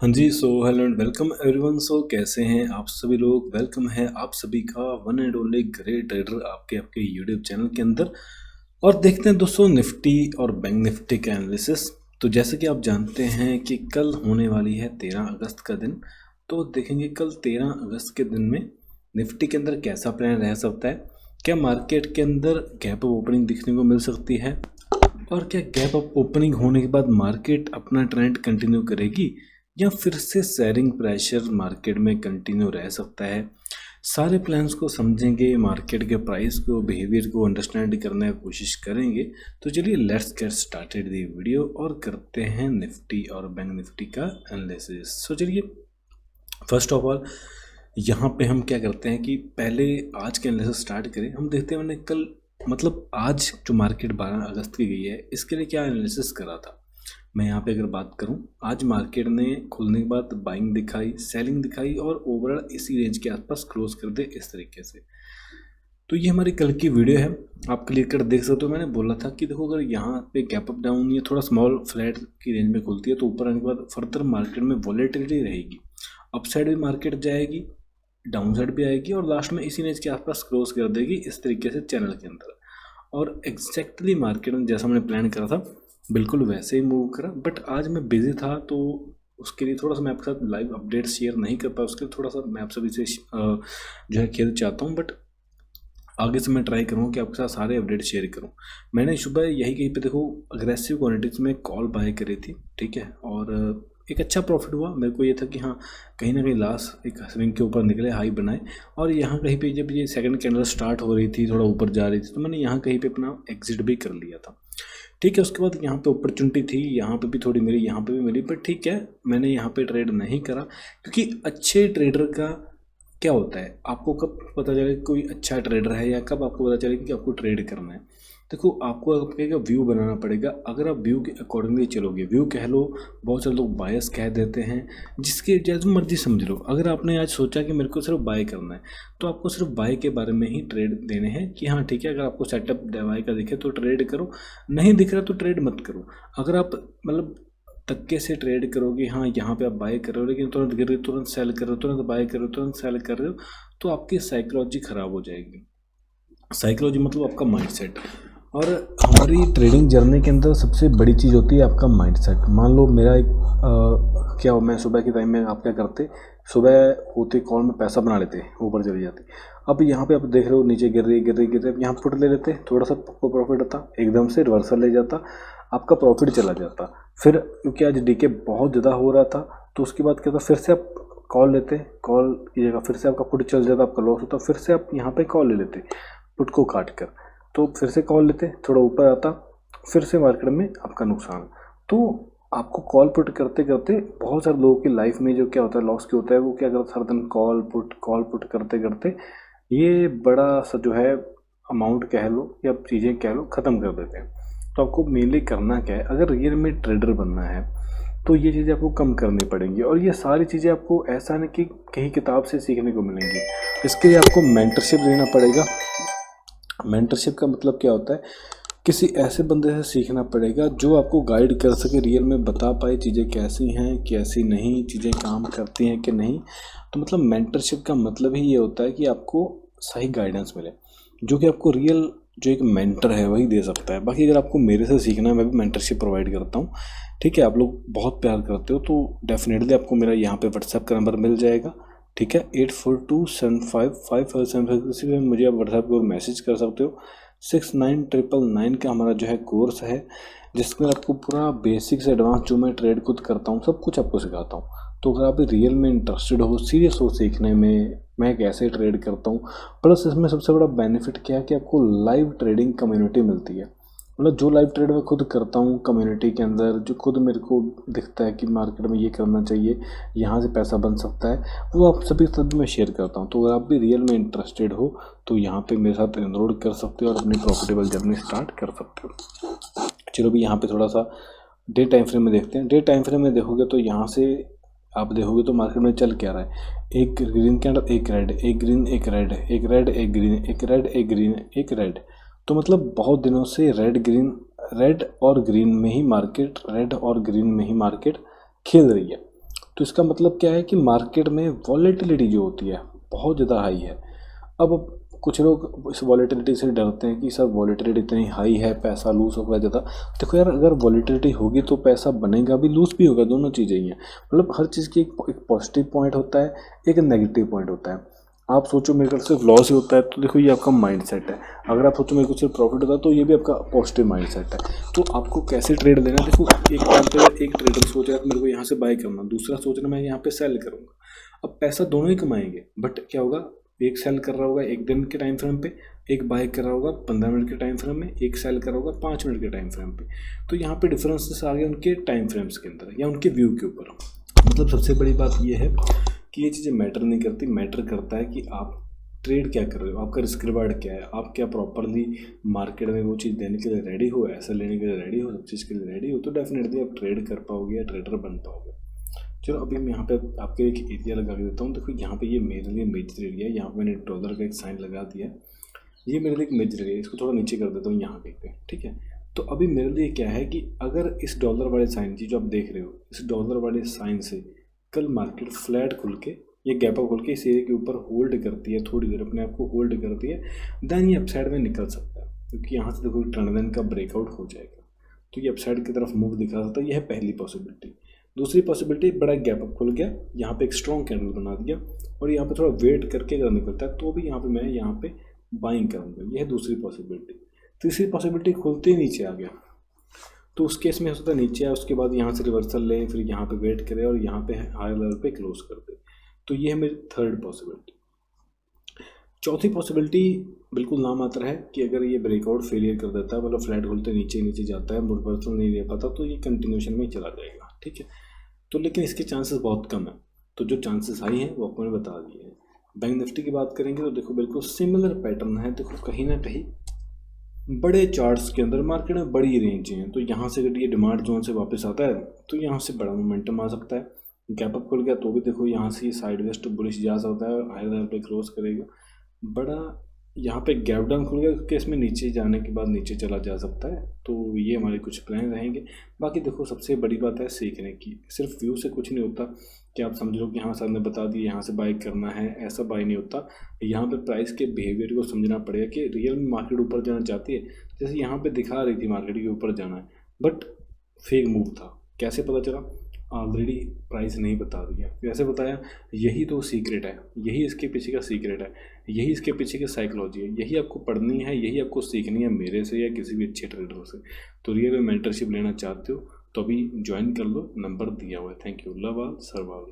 हाँ जी, so hello and welcome everyone. So कैसे हैं आप सभी लोग। वेलकम है आप सभी का one and only great trader आपके यूट्यूब चैनल के अंदर। और देखते हैं दोस्तों निफ्टी और बैंक निफ्टी का एनालिसिस। तो जैसे कि आप जानते हैं कि कल होने वाली है 13 अगस्त का दिन। तो देखेंगे कल 13 अगस्त के दिन में निफ्टी के अंदर कैसा प्लान रह सकता है। क्या मार्केट के अंदर गैप अप ओपनिंग दिखने को मिल सकती है, और क्या गैप अप ओपनिंग होने के बाद मार्केट अपना ट्रेंड कंटिन्यू करेगी, या फिर से सेलिंग प्रेशर मार्केट में कंटिन्यू रह सकता है। सारे प्लान्स को समझेंगे, मार्केट के प्राइस को, बिहेवियर को अंडरस्टैंड करने की कोशिश करेंगे। तो चलिए let's get started the video और करते हैं निफ्टी और बैंक निफ्टी का एनालिसिस। सो चलिए फर्स्ट ऑफ ऑल यहाँ पे हम क्या करते हैं कि पहले आज के एनालिसिस स्टार्ट करें। हम देखते हैं मैंने कल मतलब आज जो मार्केट 12 अगस्त की गई है इसके लिए क्या एनालिसिस करा था। मैं यहाँ पे अगर बात करूँ, आज मार्केट ने खुलने के बाद बाइंग दिखाई, सेलिंग दिखाई और ओवरऑल इसी रेंज के आसपास क्लोज कर दे इस तरीके से। तो ये हमारी कल की वीडियो है, आप क्लिक कर देख सकते हो। मैंने बोला था कि देखो अगर यहाँ पे गैप अप डाउन या थोड़ा स्मॉल फ्लैट की रेंज में खुलती है तो ऊपर आने के बाद फर्दर मार्केट में वॉलेटिलिटी रहेगी, अपसाइड भी मार्केट जाएगी, डाउन साइड भी आएगी और लास्ट में इसी रेंज के आसपास क्लोज कर देगी इस तरीके से चैनल के अंदर। और एग्जैक्टली मार्केट में जैसा मैंने प्लान करा था बिल्कुल वैसे ही मूव करा। बट आज मैं बिजी था तो उसके लिए थोड़ा सा मैं आपके साथ लाइव अपडेट शेयर नहीं कर पाया। उसके लिए थोड़ा सा मैं आप सभी से जो है खेद चाहता हूँ। बट आगे से मैं ट्राई करूँगा कि आपके साथ सारे अपडेट शेयर करूँ। मैंने सुबह यही कहीं पे देखो अग्रेसिव क्वांटिटीज में कॉल बाय करी थी, ठीक है, और एक अच्छा प्रॉफिट हुआ। मेरे को ये था कि हाँ कहीं ना कहीं लास्ट एक स्विंग के ऊपर निकले, हाई बनाए, और यहाँ कहीं पे जब ये सेकंड कैंडल स्टार्ट हो रही थी, थोड़ा ऊपर जा रही थी, तो मैंने यहाँ कहीं पे अपना एग्जिट भी कर लिया था, ठीक है। उसके बाद यहाँ पे अपॉर्चुनिटी थी, यहाँ पे भी थोड़ी मिली, यहाँ पे भी मिली, पर ठीक है मैंने यहाँ पे ट्रेड नहीं करा। क्योंकि अच्छे ट्रेडर का क्या होता है, आपको कब पता चले कोई अच्छा ट्रेडर है या कब आपको पता चले कि आपको ट्रेड करना है। देखो आपको आपका व्यू बनाना पड़ेगा। अगर आप व्यू के अकॉर्डिंगली चलोगे, व्यू कह लो, बहुत सारे लोग बायस कह देते हैं, जिसके जैसे मर्जी समझ लो। अगर आपने आज सोचा कि मेरे को सिर्फ बाय करना है तो आपको सिर्फ बाय के बारे में ही ट्रेड देने हैं कि हाँ ठीक है, अगर आपको सेटअप बाय का दिखे तो ट्रेड करो, नहीं दिख रहा तो ट्रेड मत करो। अगर आप मतलब तक्के से ट्रेड करोगे, हाँ यहाँ पे आप बाय कर रहे हो लेकिन तुरंत गिर रही, तुरंत सेल कर रहे हो, तुरंत बाय कर रहे हो, तुरंत सेल कर रहे हो, तो आपकी साइकोलॉजी ख़राब हो जाएगी। साइकोलॉजी मतलब आपका माइंडसेट। और हमारी ट्रेडिंग जर्नी के अंदर सबसे बड़ी चीज़ होती है आपका माइंडसेट। मान लो मेरा एक क्या मैं सुबह के टाइम में आप क्या करते, सुबह होते कॉल में पैसा बना लेते, ऊपर चली जाती। अब यहाँ पे आप देख रहे हो नीचे गिर रही गिर रही गिर रही, यहाँ पुट ले लेते, थोड़ा सा प्रॉफिट आता, एकदम से रिवर्सल ले जाता, आपका प्रॉफिट चला जाता। फिर क्योंकि आज डीके बहुत ज़्यादा हो रहा था तो उसके बाद क्या था, फिर से आप कॉल लेते, कॉल की जगह फिर से आपका पुट चल जाता, आपका लॉस होता, फिर से आप यहाँ पे कॉल ले लेते पुट को काट कर, तो फिर से कॉल लेते, थोड़ा ऊपर आता, फिर से मार्केट में आपका नुकसान। तो आपको कॉल पुट करते करते बहुत सारे लोगों की लाइफ में जो क्या होता है, लॉस क्या होता है, वो क्या करता है हर दिन कॉल पुट करते करते ये बड़ा सा जो है अमाउंट कह लो या चीज़ें कह लो ख़त्म कर देते हैं। तो आपको मेनली करना क्या है, अगर रियल में ट्रेडर बनना है तो ये चीज़ें आपको कम करनी पड़ेंगी। और ये सारी चीज़ें आपको ऐसा नहीं कि कहीं किताब से सीखने को मिलेंगी, इसके लिए आपको मेंटरशिप लेना पड़ेगा। मेंटरशिप का मतलब क्या होता है, किसी ऐसे बंदे से सीखना पड़ेगा जो आपको गाइड कर सके, रियल में बता पाए चीज़ें कैसी हैं कैसी नहीं, चीज़ें काम करती हैं कि नहीं। तो मतलब मेंटरशिप का मतलब ही ये होता है कि आपको सही गाइडेंस मिले, जो कि आपको रियल जो एक मेंटर है वही दे सकता है। बाकी अगर आपको मेरे से सीखना है, मैं भी मेंटरशिप प्रोवाइड करता हूँ, ठीक है। आप लोग बहुत प्यार करते हो तो डेफिनेटली आपको मेरा यहाँ पे व्हाट्सएप का नंबर मिल जाएगा, ठीक है, 84275557। किसी भी मुझे आप व्हाट्सएप पर मैसेज कर सकते हो। 6999 का हमारा जो है कोर्स है, जिसमें आपको पूरा बेसिक से एडवांस जो मैं ट्रेड खुद करता हूँ सब कुछ आपको सिखाता हूँ। तो अगर आप रियल में इंटरेस्टेड हो, सीरियस हो सीखने में मैं कैसे ट्रेड करता हूँ, प्लस इसमें सबसे बड़ा बेनिफिट क्या है कि आपको लाइव ट्रेडिंग कम्युनिटी मिलती है। मतलब जो लाइव ट्रेड मैं खुद करता हूँ कम्युनिटी के अंदर, जो खुद मेरे को दिखता है कि मार्केट में ये करना चाहिए, यहाँ से पैसा बन सकता है, वो आप सभी मैं शेयर करता हूँ। तो अगर आप भी रियल में इंटरेस्टेड हो तो यहाँ पे मेरे साथ एनरोल कर सकते हो और अपनी प्रॉफिटेबल जर्नी स्टार्ट कर सकते हो। चलो भी यहाँ पे थोड़ा सा डे टाइम फ्रेम में देखते हैं। डे टाइम फ्रेम में देखोगे तो यहाँ से आप देखोगे तो मार्केट में चल क्या रहा है, एक ग्रीन कैंडल, एक रेड, एक ग्रीन, एक रेड, एक रेड, एक ग्रीन, एक रेड, एक ग्रीन, एक रेड। तो मतलब बहुत दिनों से रेड और ग्रीन में ही मार्केट खेल रही है। तो इसका मतलब क्या है कि मार्केट में वॉलेटिलिटी जो होती है बहुत ज़्यादा हाई है। अब कुछ लोग इस वॉलेटिलिटी से डरते हैं कि सर वॉलेटिलिटी इतनी हाई है, पैसा लूज़ होगा ज़्यादा। देखो यार, अगर वॉलेटिलिटी होगी तो पैसा बनेगा भी, लूज़ भी होगा, दोनों चीज़ें ही हैं। मतलब हर चीज़ की एक पॉजिटिव पॉइंट होता है, एक नेगेटिव पॉइंट होता है। आप सोचो मेरे ख्याल से लॉस ही होता है तो देखो ये आपका माइंड सेट है। अगर आप सोचो मेरे को सिर्फ प्रॉफिट होता है तो ये भी आपका पॉजिटिव माइंड सेट है। तो आपको कैसे ट्रेड लेना है, देखो एक टाइम पे एक ट्रेडर सोच रहा है मेरे को यहाँ से बाय करना, दूसरा सोच रहा है मैं यहाँ पे सेल करूँगा। अब पैसा दोनों ही कमाएंगे, बट क्या होगा, एक सेल कर रहा होगा 1 दिन के टाइम फ्रेम पे, एक बाय कर रहा होगा 15 मिनट के टाइम फ्रेम में, एक सेल कर रहा होगा 5 मिनट के टाइम फ्रेम पे। तो यहाँ पे डिफरेंसेस आ गए उनके टाइम फ्रेम्स के अंदर या उनके व्यू के ऊपर। मतलब सबसे बड़ी बात ये है कि ये चीज़ें मैटर नहीं करती, मैटर करता है कि आप ट्रेड क्या कर रहे हो, आपका रिस्क रिवार्ड क्या है, आप क्या प्रॉपरली मार्केट में वो चीज़ देने के लिए रेडी हो, ऐसा लेने के लिए रेडी हो, सब चीज़ के लिए रेडी हो, तो डेफिनेटली आप ट्रेड कर पाओगे या ट्रेडर बन पाओगे। चलो अभी मैं यहाँ पे आपके एक एरिया लगा के देता हूँ। देखो यहाँ पे ये मेरे लिए मेजर एरिया है, यहाँ पे मैंने डॉलर का एक साइन लगा दिया है, ये मेरे लिए एक मेजर एरिया है। इसको थोड़ा नीचे कर देता हूँ यहाँ पे, ठीक है। तो अभी मेरे लिए क्या है कि अगर इस डॉलर वाले साइन की जो आप देख रहे हो, इस डॉलर वाले साइन से कल मार्केट फ्लैट खुल के ये गैप अप खोल के इस एरिया के ऊपर होल्ड करती है, थोड़ी देर अपने आप को होल्ड करती है, देन ये अपसाइड में निकल सकता है, क्योंकि यहाँ से देखो ट्रेंड लाइन का ब्रेकआउट हो जाएगा, तो ये अपसाइड की तरफ मूव दिखा सकता है। यह है पहली पॉसिबिलिटी। दूसरी पॉसिबिलिटी, बड़ा गैप अप खुल गया, यहाँ पे एक स्ट्रॉन्ग कैंडल बना दिया और यहाँ पे थोड़ा वेट करके अगर निकलता है तो भी यहाँ पे मैं यहाँ पे बाइंग करूँगा, यह है दूसरी पॉसिबिलिटी। तीसरी पॉसिबिलिटी, खुलते ही नीचे आ गया, तो उस केस में हो सकता है नीचे आए, उसके बाद यहाँ से रिवर्सल ले, फिर यहाँ पे वेट करे और यहाँ पे हायर लेवल पे क्लोज कर दे। तो ये है मेरी थर्ड पॉसिबिलिटी। चौथी पॉसिबिलिटी बिल्कुल नामात्र है कि अगर ये ब्रेकआउट फेलियर कर देता है, मतलब फ्लैट खोलते नीचे नीचे जाता है, रिवर्सल नहीं ले पाता, तो ये कंटिन्यूशन में चला जाएगा, ठीक है। तो लेकिन इसके चांसेस बहुत कम है, तो जो चांसेस हाई हैं वो आपको मैंने बता दिए हैं। बैंक निफ्टी की बात करेंगे तो देखो बिल्कुल सिमिलर पैटर्न है। देखो कहीं ना कहीं बड़े चार्ट्स के अंदर मार्केट में बड़ी रेंज हैं, तो यहाँ से अगर ये डिमांड जोन से वापस आता है तो यहाँ से बड़ा मोमेंटम आ सकता है। गैप अप खुल गया तो भी देखो यहाँ से ये साइडवेज टू बुलिश जा सकता है और हायर लेवल पे क्रॉस करेगा। बड़ा यहाँ पे गैप डाउन खुल गया क्योंकि इसमें नीचे जाने के बाद नीचे चला जा सकता है। तो ये हमारे कुछ प्लान रहेंगे। बाकी देखो सबसे बड़ी बात है सीखने की, सिर्फ व्यू से कुछ नहीं होता कि आप समझ लो कि हाँ सर ने बता दिया यहाँ से बाई करना है, ऐसा बाई नहीं होता। यहाँ पे प्राइस के बिहेवियर को समझना पड़ेगा कि रियल में मार्केट ऊपर जाना चाहती है, जैसे यहाँ पे दिखा रही थी मार्केट के ऊपर जाना है, बट फेक मूव था। कैसे पता चला? ऑलरेडी प्राइस नहीं बता दिया, कैसे बताया? यही तो सीक्रेट है, यही इसके पीछे का सीक्रेट है, यही इसके पीछे की साइकोलॉजी है, यही आपको पढ़नी है, यही आपको सीखनी है मेरे से या किसी भी अच्छे ट्रेडर से। तो रियल में मेंटरशिप लेना चाहते हो तो अभी ज्वाइन कर लो, नंबर दिया हुआ है। Thank you, love all, serve all.